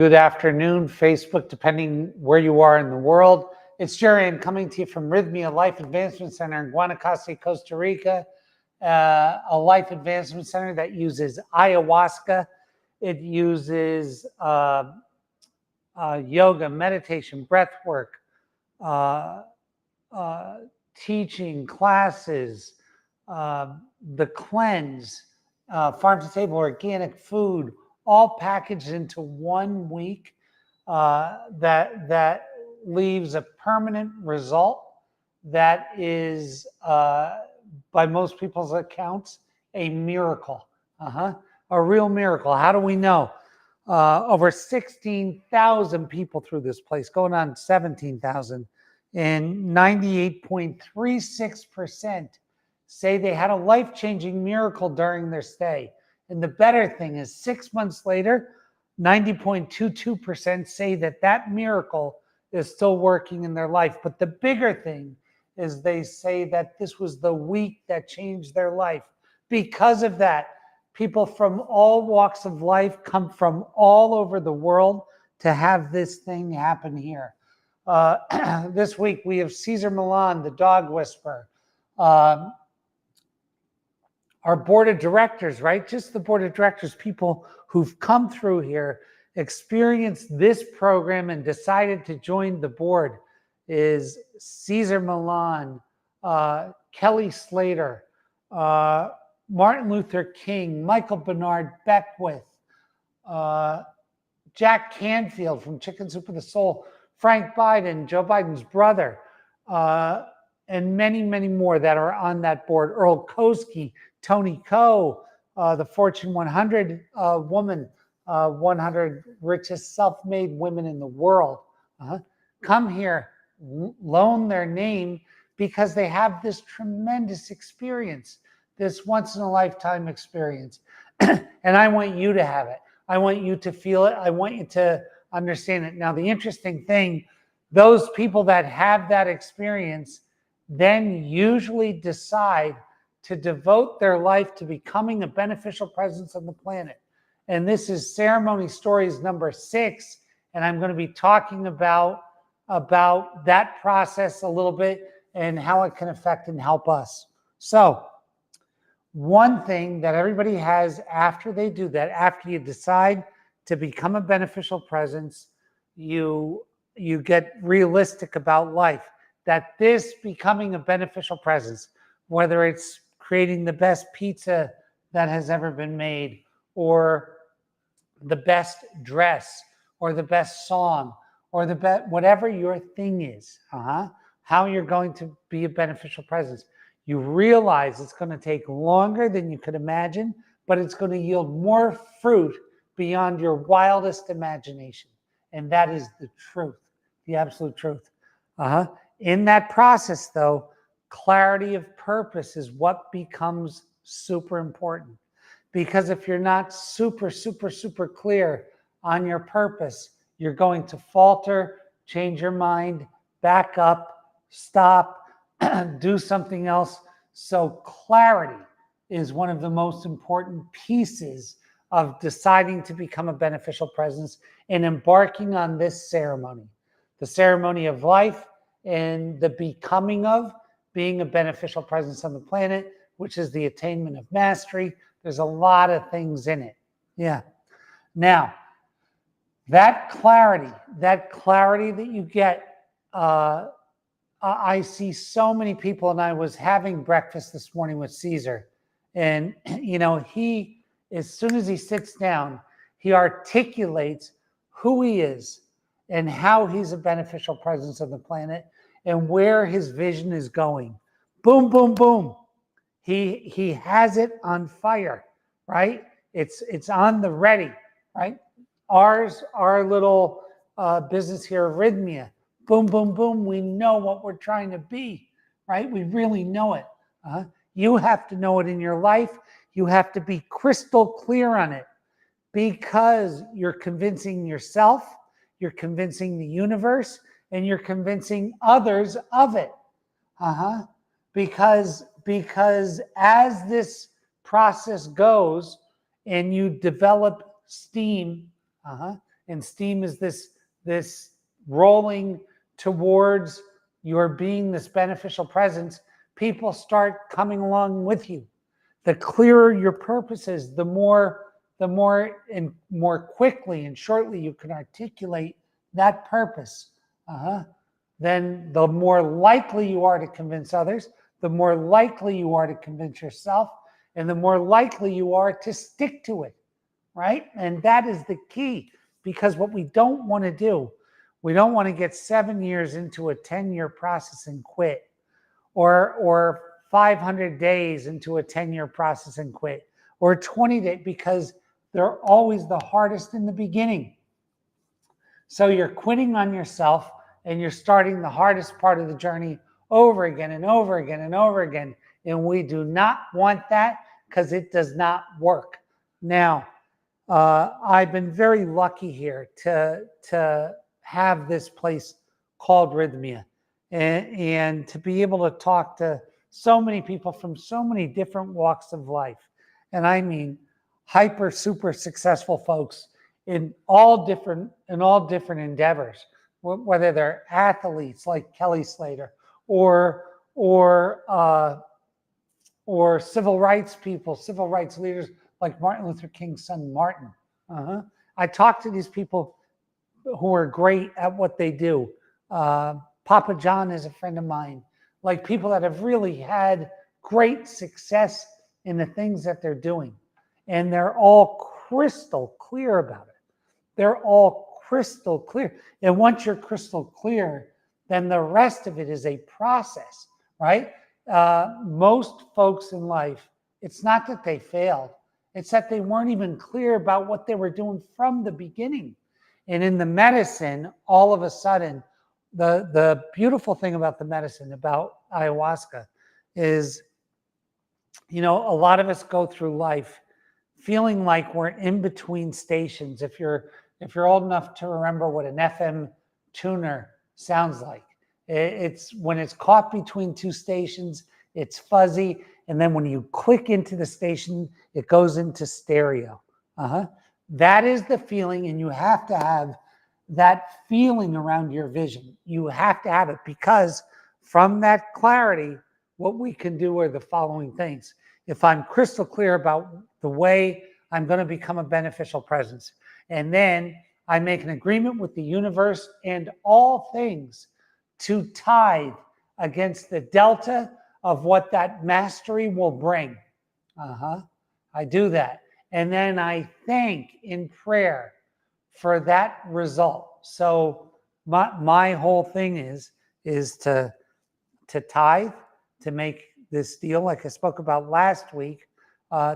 Good afternoon, Facebook, depending where you are in the world. It's Jerry coming to you from Rythmia Life Advancement Center in Guanacaste, Costa Rica, a life advancement center that uses ayahuasca. It uses yoga, meditation, breath work, uh, teaching, classes, the cleanse, farm to table organic food, all packaged into 1 week that leaves a permanent result that is, by most people's accounts, a miracle. A real miracle. How do we know? Over 16,000 people through this place, going on 17,000, and 98.36% say they had a life-changing miracle during their stay. And the better thing is 6 months later, 90.22% say that that miracle is still working in their life. But the bigger thing is they say that this was the week that changed their life. Because of that, people from all walks of life come from all over the world to have this thing happen here. This week we have Cesar Millan, the dog whisperer. Our board of directors, right? Just the board of directors, people who've come through here, experienced this program and decided to join the board is Cesar Millan, Kelly Slater, Martin Luther King, Michael Bernard Beckwith, Jack Canfield from Chicken Soup for the Soul, Frank Biden, Joe Biden's brother, and many, many more that are on that board. Earl Koski, Tony Coe, the Fortune 100 woman, 100 richest self-made women in the world, come here, loan their name because they have this tremendous experience, this once-in-a-lifetime experience. And I want you to have it. I want you to feel it. I want you to understand it. Now, the interesting thing, those people that have that experience then usually decide to devote their life to becoming a beneficial presence on the planet. And this is ceremony stories number 6. And I'm going to be talking about that process a little bit and how it can affect and help us. So one thing that everybody has after they do that, after you decide to become a beneficial presence, you get realistic about life. That this becoming a beneficial presence, whether it's creating the best pizza that has ever been made, or the best dress, or the best song, or the best, whatever your thing is, how you're going to be a beneficial presence. You realize it's going to take longer than you could imagine, but it's going to yield more fruit beyond your wildest imagination. And that is the truth, the absolute truth. In that process, though, clarity of purpose is what becomes super important. Because if you're not super, super, super clear on your purpose, you're going to falter, change your mind, back up, stop, do something else. So clarity is one of the most important pieces of deciding to become a beneficial presence and embarking on this ceremony. The ceremony of life and the becoming of being a beneficial presence on the planet, which is the attainment of mastery. There's a lot of things in it. Yeah. Now, that clarity that you get, I see so many people, and I was having breakfast this morning with Cesar, and he, as soon as he sits down, he articulates who he is and how he's a beneficial presence on the planet and where his vision is going. Boom, boom, boom. He has it on fire, right? It's on the ready, right? Our little business here, Rythmia, boom, boom, boom. We know what we're trying to be, right? We really know it. You have to know it in your life. You have to be crystal clear on it because you're convincing yourself, you're convincing the universe, and you're convincing others of it. Because as this process goes and you develop steam and steam is this rolling towards your being this beneficial presence, people start coming along with you. The clearer your purpose is, the more and more quickly and shortly you can articulate that purpose, then the more likely you are to convince others, the more likely you are to convince yourself, and the more likely you are to stick to it, right? And that is the key, because what we don't want to do, we don't want to get 7 years into a 10-year process and quit, or 500 days into a 10-year process and quit, or 20 days, because they're always the hardest in the beginning. So you're quitting on yourself and you're starting the hardest part of the journey over again and over again and over again. And we do not want that, because it does not work. Now, I've been very lucky here to have this place called Rythmia, and to be able to talk to so many people from so many different walks of life. And I mean, hyper, super successful folks in all different endeavors, whether they're athletes like Kelly Slater, or civil rights people, civil rights leaders like Martin Luther King's son, Martin. I talk to these people who are great at what they do. Papa John is a friend of mine, like people that have really had great success in the things that they're doing. And they're all crystal clear about it. They're all crystal clear. And once you're crystal clear, then the rest of it is a process, right? Most folks in life, it's not that they failed. It's that they weren't even clear about what they were doing from the beginning. And in the medicine, all of a sudden, the beautiful thing about the medicine, about ayahuasca, is, a lot of us go through life feeling like we're in between stations. If you're old enough to remember what an FM tuner sounds like, it's when it's caught between two stations, it's fuzzy, and then when you click into the station, it goes into stereo. That is the feeling, and you have to have that feeling around your vision. You have to have it, because from that clarity, what we can do are the following things. If I'm crystal clear about the way I'm going to become a beneficial presence, and then I make an agreement with the universe and all things to tithe against the delta of what that mastery will bring. I do that. And then I thank in prayer for that result. So my whole thing is to tithe, to make this deal, like I spoke about last week,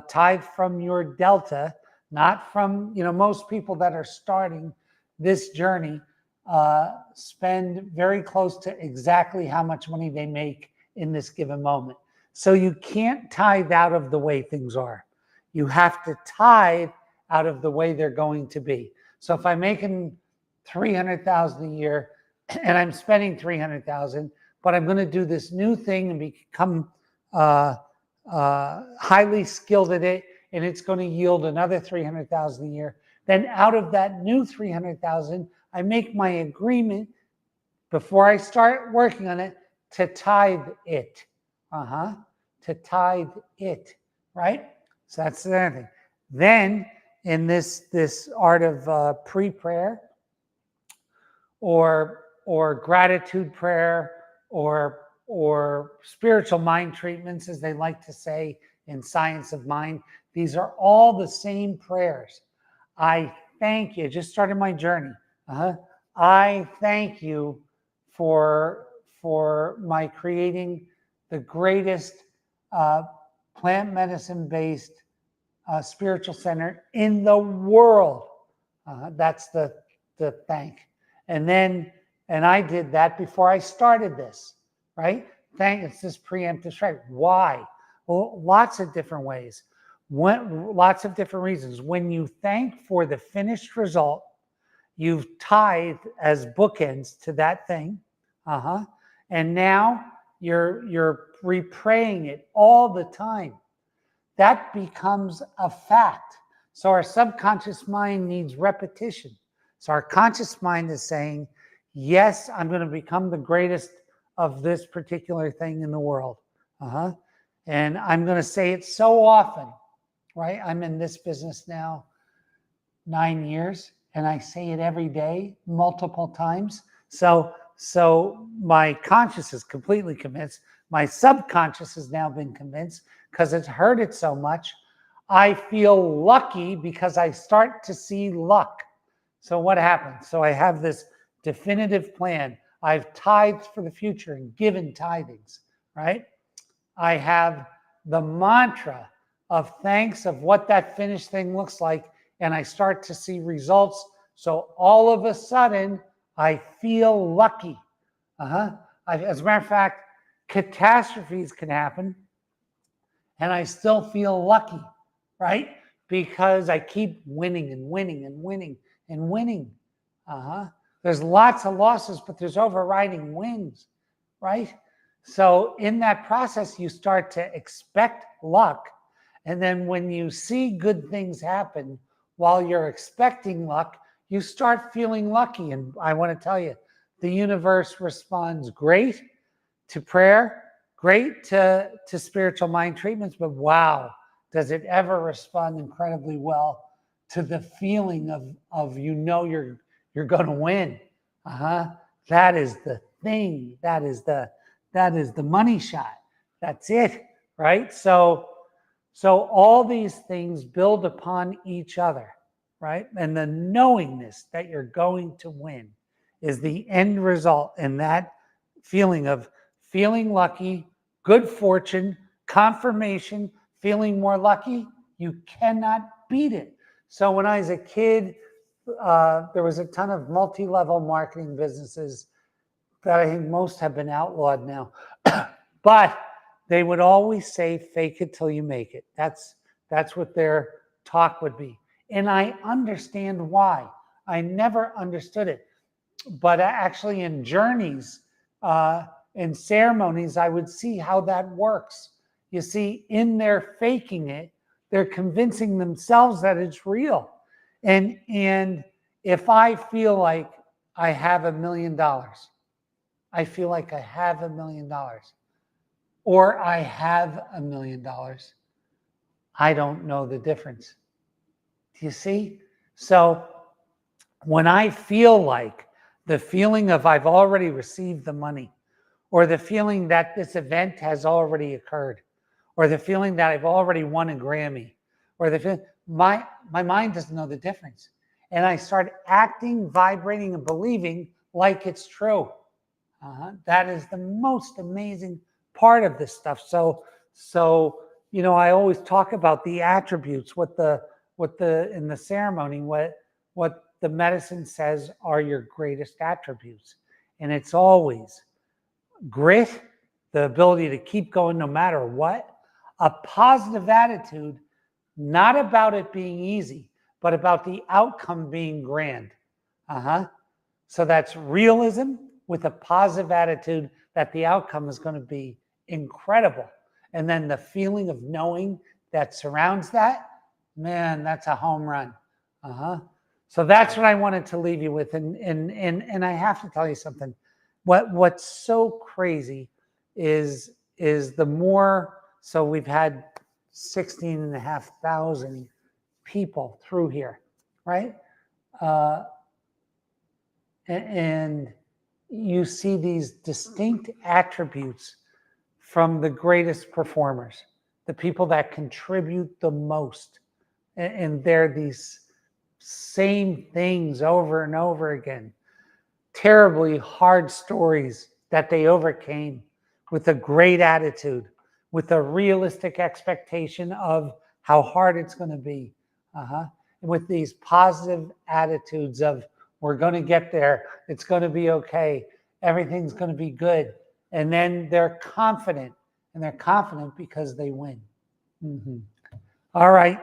tithe from your delta, not from, most people that are starting this journey spend very close to exactly how much money they make in this given moment. So you can't tithe out of the way things are. You have to tithe out of the way they're going to be. So if I'm making $300,000 a year and I'm spending $300,000, but I'm going to do this new thing and become highly skilled at it, and it's going to yield another $300,000 a year, then out of that new $300,000, I make my agreement before I start working on it to tithe it. To tithe it, right? So that's the other thing. Then in this art of pre-prayer or gratitude prayer or spiritual mind treatments, as they like to say in Science of Mind, these are all the same prayers. I thank you. Just started my journey. I thank you for my creating the greatest plant medicine-based spiritual center in the world. That's the thank. And I did that before I started this, right? It's this preemptive strike. Why? Well, lots of different ways. Lots of different reasons. When you thank for the finished result, you've tithed as bookends to that thing. And now you're repraying it all the time. That becomes a fact. So our subconscious mind needs repetition. So our conscious mind is saying, yes, I'm going to become the greatest of this particular thing in the world. And I'm going to say it so often, right? I'm in this business now 9 years, and I say it every day, multiple times. So my conscious is completely convinced. My subconscious has now been convinced because it's heard it so much. I feel lucky because I start to see luck. So what happens? So I have this definitive plan. I've tithed for the future and given tithings, right? I have the mantra of thanks of what that finished thing looks like, and I start to see results. So all of a sudden, I feel lucky. As a matter of fact, catastrophes can happen, and I still feel lucky, right? Because I keep winning and winning and winning and winning. There's lots of losses, but there's overriding wins, right? So in that process, you start to expect luck. And then when you see good things happen while you're expecting luck, you start feeling lucky. And I want to tell you, the universe responds great to prayer, great to spiritual mind treatments, but wow, does it ever respond incredibly well to the feeling of you're going to win. That is the thing. That is the money shot. That's it, right? So all these things build upon each other, right? And the knowingness that you're going to win is the end result, and that feeling of feeling lucky, good fortune, confirmation, feeling more lucky, you cannot beat it. So when I was a kid, there was a ton of multi-level marketing businesses that I think most have been outlawed now. But they would always say, fake it till you make it. That's what their talk would be. And I understand why. I never understood it. But actually in journeys, in ceremonies, I would see how that works. You see, in their faking it, they're convincing themselves that it's real. And if I feel like I have $1 million, I feel like I have $1 million, or I have $1 million, I don't know the difference. Do you see? So when I feel like the feeling of I've already received the money, or the feeling that this event has already occurred, or the feeling that I've already won a Grammy, or the feeling, my mind doesn't know the difference. And I start acting, vibrating, and believing like it's true. That is the most amazing part of this stuff. So I always talk about the attributes, what the in the ceremony, what the medicine says are your greatest attributes. And it's always grit, the ability to keep going no matter what, a positive attitude, not about it being easy, but about the outcome being grand. So that's realism with a positive attitude that the outcome is going to be incredible. And then the feeling of knowing that surrounds that, man, that's a home run. So that's what I wanted to leave you with. And I have to tell you something. What's so crazy is the more, so we've had 16,500 people through here, right? And you see these distinct attributes from the greatest performers, the people that contribute the most. And they're these same things over and over again. Terribly hard stories that they overcame with a great attitude, with a realistic expectation of how hard it's going to be. With these positive attitudes of, we're going to get there, it's going to be okay, everything's going to be good. And then they're confident, and they're confident because they win. All right.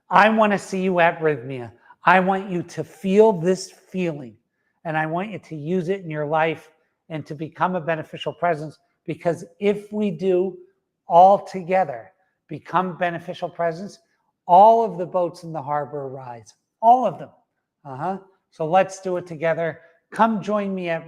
I want to see you at Rythmia. I want you to feel this feeling, and I want you to use it in your life and to become a beneficial presence, because if we do all together become beneficial presence, all of the boats in the harbor rise, all of them. So let's do it together. Come join me at